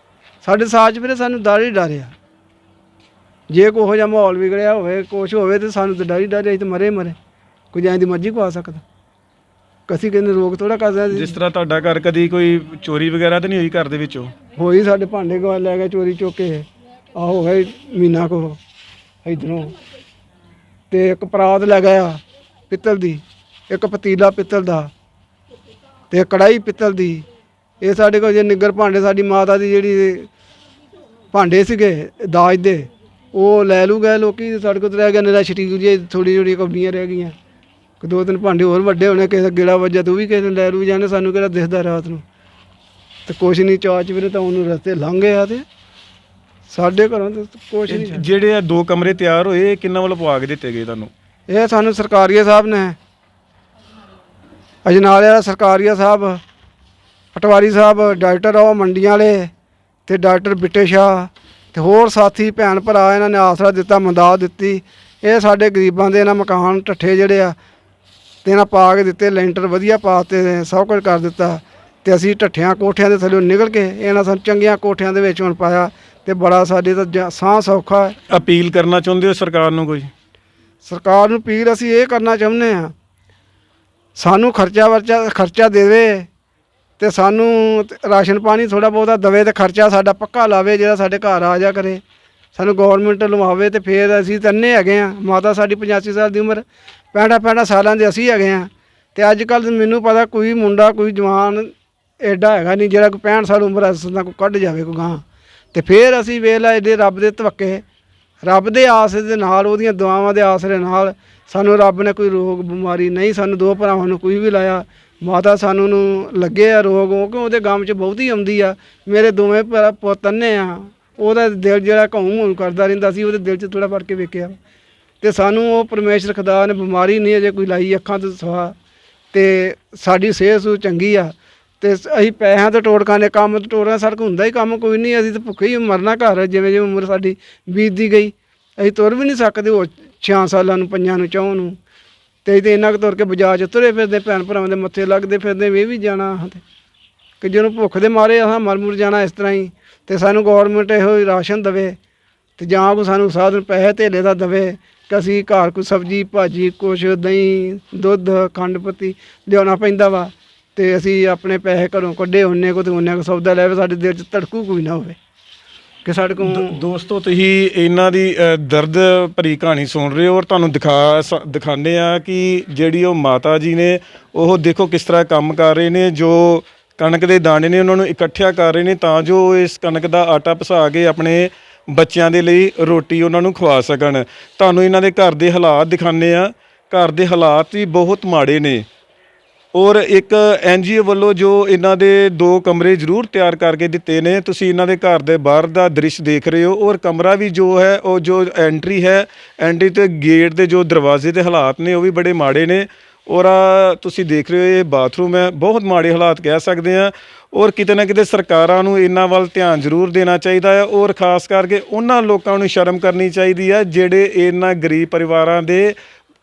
ਸਾਡੇ ਸਾਜ ਵੀਰੇ ਸਾਨੂੰ ਡਰ ਹੀ ਡਰ ਆ। ਜੇ ਕੋਈ ਇਹੋ ਜਿਹਾ ਮਾਹੌਲ ਵਿਗੜਿਆ ਹੋਵੇ, ਕੁਛ ਹੋਵੇ, ਤਾਂ ਸਾਨੂੰ ਤਾਂ ਡਰ ਹੀ ਡਰ, ਅਸੀਂ ਤਾਂ ਮਰੇ ਕੋਈ ਐਂ ਦੀ ਮਰਜ਼ੀ ਪਾ ਸਕਦਾ, ਕਸੀ ਕਹਿੰਦੇ ਰੋਕ ਥੋੜਾ ਕਰ ਸਕਦੇ। ਜਿਸ ਤਰ੍ਹਾਂ ਤੁਹਾਡਾ ਘਰ ਕਦੀ ਕੋਈ ਚੋਰੀ ਵਗੈਰਾ ਤਾਂ ਨਹੀਂ ਹੋਈ ਘਰ ਦੇ ਵਿੱਚੋਂ? ਹੋਈ, ਸਾਡੇ ਭਾਂਡੇ ਗਵਾ ਲੈ ਗਏ ਚੋਰੀ ਚੁੱਕ ਕੇ। ਆਹ ਹੋ ਗਏ ਮਹੀਨਾ ਕੋ ਇੱਧਰੋਂ, ਤੇ ਇੱਕ ਪਰਾਤ ਲੈ ਗਿਆ ਪਿੱਤਲ ਦੀ, ਇੱਕ ਪਤੀਲਾ ਪਿੱਤਲ ਦਾ, ਤੇ ਕੜਾਈ ਪਿੱਤਲ ਦੀ। ਇਹ ਸਾਡੇ ਕੋਲ ਜੇ ਨਿੱਗਰ ਭਾਂਡੇ ਸਾਡੀ ਮਾਤਾ ਦੀ ਜਿਹੜੀ ਭਾਂਡੇ ਸੀਗੇ ਦਾਜ ਦੇ, ਉਹ ਲੈ ਲੂ ਗਏ ਲੋਕੀ। ਸਾਡੇ ਕੋਲ ਤਾਂ ਰਹਿ ਗਿਆ ਨਿਰਾ ਸ਼ਟੀਲ ਜੇ ਥੋੜ੍ਹੀ ਥੋੜ੍ਹੀ ਕੌਡੀਆਂ ਰਹਿ ਗਈਆਂ। 2-3 ਭਾਂਡੇ ਹੋਰ ਵੱਡੇ ਹੋਣੇ, ਕਿਸੇ ਦਾ ਗੇੜਾ ਵੱਜਾ ਤੂੰ ਵੀ ਕਿਸੇ ਨੂੰ ਲੈ ਲੂ ਜਾਣੇ, ਸਾਨੂੰ ਕਿਹੜਾ ਦਿਖਦਾ ਰਾਤ ਨੂੰ। ਤੇ ਕੁਛ ਨਹੀਂ ਚਾਚ ਵੀਰੇ ਤਾਂ ਉਹਨੂੰ ਰਸਤੇ ਲੰਘ ਗਿਆ। ਤੇ ਸਾਡੇ ਘਰੋਂ ਤਾਂ ਕੁਛ ਨਹੀਂ। ਜਿਹੜੇ ਆ 2 ਕਮਰੇ ਤਿਆਰ ਹੋਏ, ਇਹ ਕਿੰਨਾਂ ਵੱਲੋਂ ਪਵਾ ਕੇ ਦਿੱਤੇ ਗਏ ਤੁਹਾਨੂੰ? ਇਹ ਸਾਨੂੰ ਸਰਕਾਰੀਆ ਸਾਹਿਬ ਨੇ, ਅਜਨਾਲੇ ਵਾਲਾ ਸਰਕਾਰੀਆ ਸਾਹਿਬ, ਪਟਵਾਰੀ ਸਾਹਿਬ, ਡਾਕਟਰ ਉਹ ਮੰਡੀਆਂ ਵਾਲੇ, ਤੇ ਡਾਕਟਰ ਬਿੱਟੇ ਸ਼ਾਹ, ਤੇ ਹੋਰ ਸਾਥੀ ਭੈਣ ਭਰਾ, ਇਹਨਾਂ ਨੇ ਆਸਰਾ ਦਿੱਤਾ, ਮਦਦ ਦਿੱਤੀ। ਇਹ ਸਾਡੇ ਗਰੀਬਾਂ ਦੇ ਇਹਨਾਂ ਮਕਾਨ ਢੱਠੇ ਜਿਹੜੇ ਆ ਤੇ ਇਹਨਾਂ ਪਾ ਕੇ ਦਿੱਤੇ, ਲੈਂਟਰ ਵਧੀਆ ਪਾ ਦਿੱਤੇ, ਸਭ ਕੁਝ ਕਰ ਦਿੱਤਾ। ਤੇ ਅਸੀਂ ਢੱਠਿਆਂ ਕੋਠਿਆਂ ਦੇ ਥੱਲੇ ਨਿਕਲ ਕੇ ਇਹਨਾਂ ਸਾਨੂੰ ਚੰਗੀਆਂ ਕੋਠਿਆਂ ਦੇ ਵਿੱਚ ਹੁਣ ਪਾਇਆ, ਤੇ ਬੜਾ ਸਾਡੇ ਤਾਂ ਸਾਹ ਸੌਖਾ ਹੈ। ਅਪੀਲ ਕਰਨਾ ਚਾਹੁੰਦੇ ਹੋ ਸਰਕਾਰ ਨੂੰ ਕੋਈ? ਸਰਕਾਰ ਨੂੰ ਅਪੀਲ ਅਸੀਂ ਇਹ ਕਰਨਾ ਚਾਹੁੰਦੇ ਹਾਂ, ਸਾਨੂੰ ਖਰਚਾ ਦੇਵੇ, ਤੇ ਸਾਨੂੰ ਰਾਸ਼ਨ ਪਾਣੀ ਥੋੜ੍ਹਾ ਬਹੁਤਾ ਦੇਵੇ, ਤੇ ਖਰਚਾ ਸਾਡਾ ਪੱਕਾ ਲਾਵੇ, ਜਿਹੜਾ ਸਾਡੇ ਘਰ ਆ ਜਾ ਕਰੇ। ਸਾਨੂੰ ਗੌਰਮੈਂਟ ਲਵਾਵੇ, ਤੇ ਫਿਰ ਅਸੀਂ ਤਾਂ ਅੰਨੇ ਹੈਗੇ ਹਾਂ। ਮਾਤਾ ਸਾਡੀ 85 ਸਾਲ ਦੀ ਉਮਰ, 65 ਸਾਲਾਂ ਦੇ ਅਸੀਂ ਹੈਗੇ ਹਾਂ। ਤੇ ਅੱਜ ਕੱਲ੍ਹ ਮੈਨੂੰ ਪਤਾ ਕੋਈ ਮੁੰਡਾ ਕੋਈ ਜਵਾਨ ਐਡਾ ਹੈਗਾ ਨਹੀਂ ਜਿਹੜਾ ਕੋਈ 65 ਸਾਲ ਉਮਰ ਅਸਾਂ ਕੋਈ ਕੱਢ ਜਾਵੇ ਕੋਈ ਗਾਂ। ਤੇ ਫਿਰ ਅਸੀਂ ਵੇਖ ਲਾ ਐਡੇ ਰੱਬ ਦੇ ਧਵੱਕੇ, ਰੱਬ ਦੇ ਆਸਰੇ ਦੇ ਨਾਲ, ਉਹਦੀਆਂ ਦੁਆਵਾਂ ਦੇ ਆਸਰੇ ਨਾਲ ਸਾਨੂੰ ਰੱਬ ਨੇ ਕੋਈ ਰੋਗ ਬਿਮਾਰੀ ਨਹੀਂ, ਸਾਨੂੰ 2 ਭਰਾਵਾਂ ਨੂੰ ਕੋਈ ਵੀ ਲਾਇਆ। ਮਾਤਾ ਸਾਨੂੰ ਨੂੰ ਲੱਗੇ ਆ ਰੋਗ, ਉਹ ਕਿ ਉਹਦੇ ਗਮ 'ਚ ਬਹੁਤੀ ਆਉਂਦੀ ਆ। ਮੇਰੇ ਦੋਵੇਂ ਪੁੱਤ ਅੰਨੇ ਆ, ਉਹਦਾ ਦਿਲ ਜਿਹੜਾ ਘੂੰ ਕਰਦਾ ਰਹਿੰਦਾ ਸੀ, ਉਹਦੇ ਦਿਲ 'ਚ ਥੋੜ੍ਹਾ ਫੜ ਕੇ ਵੇਖਿਆ। ਤੇ ਸਾਨੂੰ ਉਹ ਪਰਮੇਸ਼ਰ ਖੁਦਾ ਨੇ ਬਿਮਾਰੀ ਨਹੀਂ ਅਜੇ ਕੋਈ ਲਾਈ ਅੱਖਾਂ ਤੋਂ ਸਵਾ, ਤੇ ਸਾਡੀ ਸਿਹਤ ਸੂ ਚੰਗੀ ਆ। ਤੇ ਅਸੀਂ ਪੈਸਿਆਂ ਤੋਂ ਟੋਟਕਾਂ ਨੇ, ਕੰਮ ਤੋਂ ਟੋਟਕਾਂ, ਸਾਡੇ ਕੋਲ ਹੁੰਦਾ ਹੀ ਕੰਮ ਕੋਈ ਨਹੀਂ। ਅਸੀਂ ਤਾਂ ਭੁੱਖੇ ਹੀ ਮਰਨਾ ਘਰ, ਜਿਵੇਂ ਜਿਵੇਂ ਉਮਰ ਸਾਡੀ ਬੀਤਦੀ ਗਈ। ਅਸੀਂ ਤੁਰ ਵੀ ਨਹੀਂ ਸਕਦੇ, ਉਹ 6 ਸਾਲਾਂ ਨੂੰ, 5 ਨੂੰ, 4 ਨੂੰ। ਤੇ ਅਸੀਂ ਤਾਂ ਇੰਨਾ ਕੁ ਤੁਰ ਕੇ ਬਾਜ਼ਾਰ 'ਚ ਤੁਰੇ ਫਿਰਦੇ, ਭੈਣ ਭਰਾਵਾਂ ਦੇ ਮੱਥੇ ਲੱਗਦੇ ਫਿਰਦੇ, ਇਹ ਵੀ ਜਾਣਾ ਕਿ ਜਦੋਂ ਭੁੱਖ ਦੇ ਮਾਰੇ ਅਸਾਂ ਮਰ ਮੁਰ ਜਾਣਾ ਇਸ ਤਰ੍ਹਾਂ ਹੀ। ਤੇ ਸਾਨੂੰ ਗੌਰਮੈਂਟ ਇਹੋ ਰਾਸ਼ਨ ਦੇਵੇ, ਤੇ ਜਾਂ ਕੋਈ ਸਾਨੂੰ ਸਾਧਨ ਪੈਸੇ ਧੇਲੇ ਦਾ ਦੇਵੇ ਕਿ ਅਸੀਂ ਘਰ ਕੋਈ ਸਬਜ਼ੀ ਭਾਜੀ, ਕੁਛ ਦਹੀਂ, ਦੁੱਧ, ਖੰਡ ਪੱਤੀ ਲਿਆਉਣਾ ਪੈਂਦਾ ਵਾ, ਤੇ ਅਸੀਂ ਆਪਣੇ ਪੈਸੇ ਘਰੋਂ ਕੱਢੇ ਉਹਨੇ ਕੋ, ਤੇ ਉਹਨੇ ਕੋ ਸੌਦਾ ਲੈ, ਸਾਡੇ ਦਿਲ 'ਚ ਧੜਕੂ ਕੋਈ ਨਾ ਹੋਵੇ ਕਿ ਸਾਡੇ ਕੋਲ। ਦੋਸਤੋ, ਤੁਸੀਂ ਇਹਨਾਂ ਦੀ ਦਰਦ ਭਰੀ ਕਹਾਣੀ ਸੁਣ ਰਹੇ ਹੋ, ਔਰ ਤੁਹਾਨੂੰ ਦਿਖਾਉਂਦੇ ਆ ਕਿ ਜਿਹੜੀ ਉਹ ਮਾਤਾ ਜੀ ਨੇ, ਉਹ ਦੇਖੋ ਕਿਸ ਤਰ੍ਹਾਂ ਕੰਮ ਕਰ ਰਹੇ ਨੇ। ਜੋ ਕਣਕ ਦੇ ਦਾਣੇ ਨੇ ਉਹਨਾਂ ਨੂੰ ਇਕੱਠਿਆ ਕਰ ਰਹੇ ਨੇ, ਤਾਂ ਜੋ ਇਸ ਕਣਕ ਦਾ ਆਟਾ ਪਿਸਾ ਕੇ ਆਪਣੇ ਬੱਚਿਆਂ ਦੇ ਲਈ ਰੋਟੀ ਉਹਨਾਂ ਨੂੰ ਖਵਾ ਸਕਣ। ਤੁਹਾਨੂੰ ਇਹਨਾਂ ਦੇ ਘਰ ਦੇ ਹਾਲਾਤ ਦਿਖਾਉਂਦੇ ਆ। ਘਰ ਦੇ ਹਾਲਾਤ ਵੀ ਬਹੁਤ ਮਾੜੇ ਨੇ, ਔਰ ਇੱਕ NGO ਵੱਲੋਂ ਜੋ ਇਹਨਾਂ ਦੇ 2 ਕਮਰੇ ਜ਼ਰੂਰ ਤਿਆਰ ਕਰਕੇ ਦਿੱਤੇ ਨੇ। ਤੁਸੀਂ ਇਹਨਾਂ ਦੇ ਘਰ ਦੇ ਬਾਹਰ ਦਾ ਦ੍ਰਿਸ਼ ਦੇਖ ਰਹੇ ਹੋ, ਔਰ ਕਮਰਾ ਵੀ ਜੋ ਹੈ, ਉਹ ਜੋ ਐਂਟਰੀ ਹੈ, ਐਂਟਰੀ ਤੇ ਗੇਟ ਦੇ ਜੋ ਦਰਵਾਜ਼ੇ ਦੇ ਹਾਲਾਤ ਨੇ, ਉਹ ਵੀ ਬੜੇ ਮਾੜੇ ਨੇ। ਔਰ ਤੁਸੀਂ ਦੇਖ ਰਹੇ ਹੋ ਇਹ ਬਾਥਰੂਮ ਹੈ, ਬਹੁਤ ਮਾੜੇ ਹਾਲਾਤ ਕਹਿ ਸਕਦੇ ਹਾਂ। ਔਰ ਕਿਤੇ ਨਾ ਕਿਤੇ ਸਰਕਾਰਾਂ ਨੂੰ ਇਹਨਾਂ ਵੱਲ ਧਿਆਨ ਜ਼ਰੂਰ ਦੇਣਾ ਚਾਹੀਦਾ ਹੈ, ਔਰ ਖ਼ਾਸ ਕਰਕੇ ਉਹਨਾਂ ਲੋਕਾਂ ਨੂੰ ਸ਼ਰਮ ਕਰਨੀ ਚਾਹੀਦੀ ਹੈ ਜਿਹੜੇ ਇਹਨਾਂ ਗਰੀਬ ਪਰਿਵਾਰਾਂ ਦੇ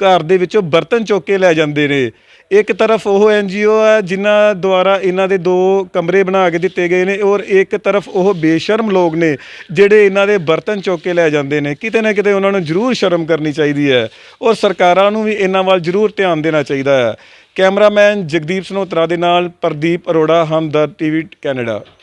ਘਰ ਦੇ ਵਿੱਚੋਂ ਬਰਤਨ ਚੁੱਕ ਕੇ ਲੈ ਜਾਂਦੇ ਨੇ। ਇੱਕ ਤਰਫ ਉਹ NGO ਹੈ ਜਿਨ੍ਹਾਂ ਦੁਆਰਾ ਇਹਨਾਂ ਦੇ 2 ਕਮਰੇ ਬਣਾ ਕੇ ਦਿੱਤੇ ਗਏ ਨੇ, ਔਰ ਇੱਕ ਤਰਫ ਉਹ ਬੇਸ਼ਰਮ ਲੋਕ ਨੇ ਜਿਹੜੇ ਇਹਨਾਂ ਦੇ ਬਰਤਨ ਚੁੱਕ ਕੇ ਲੈ ਜਾਂਦੇ ਨੇ। ਕਿਤੇ ਨਾ ਕਿਤੇ ਉਹਨਾਂ ਨੂੰ ਜ਼ਰੂਰ ਸ਼ਰਮ ਕਰਨੀ ਚਾਹੀਦੀ ਹੈ, ਔਰ ਸਰਕਾਰਾਂ ਨੂੰ ਵੀ ਇਹਨਾਂ ਵੱਲ ਜ਼ਰੂਰ ਧਿਆਨ ਦੇਣਾ ਚਾਹੀਦਾ ਹੈ। ਕੈਮਰਾਮੈਨ ਜਗਦੀਪ ਸਨੋਤਰਾ ਦੇ ਨਾਲ ਪ੍ਰਦੀਪ ਅਰੋੜਾ, ਹਮਦਰਦ TV ਕੈਨੇਡਾ।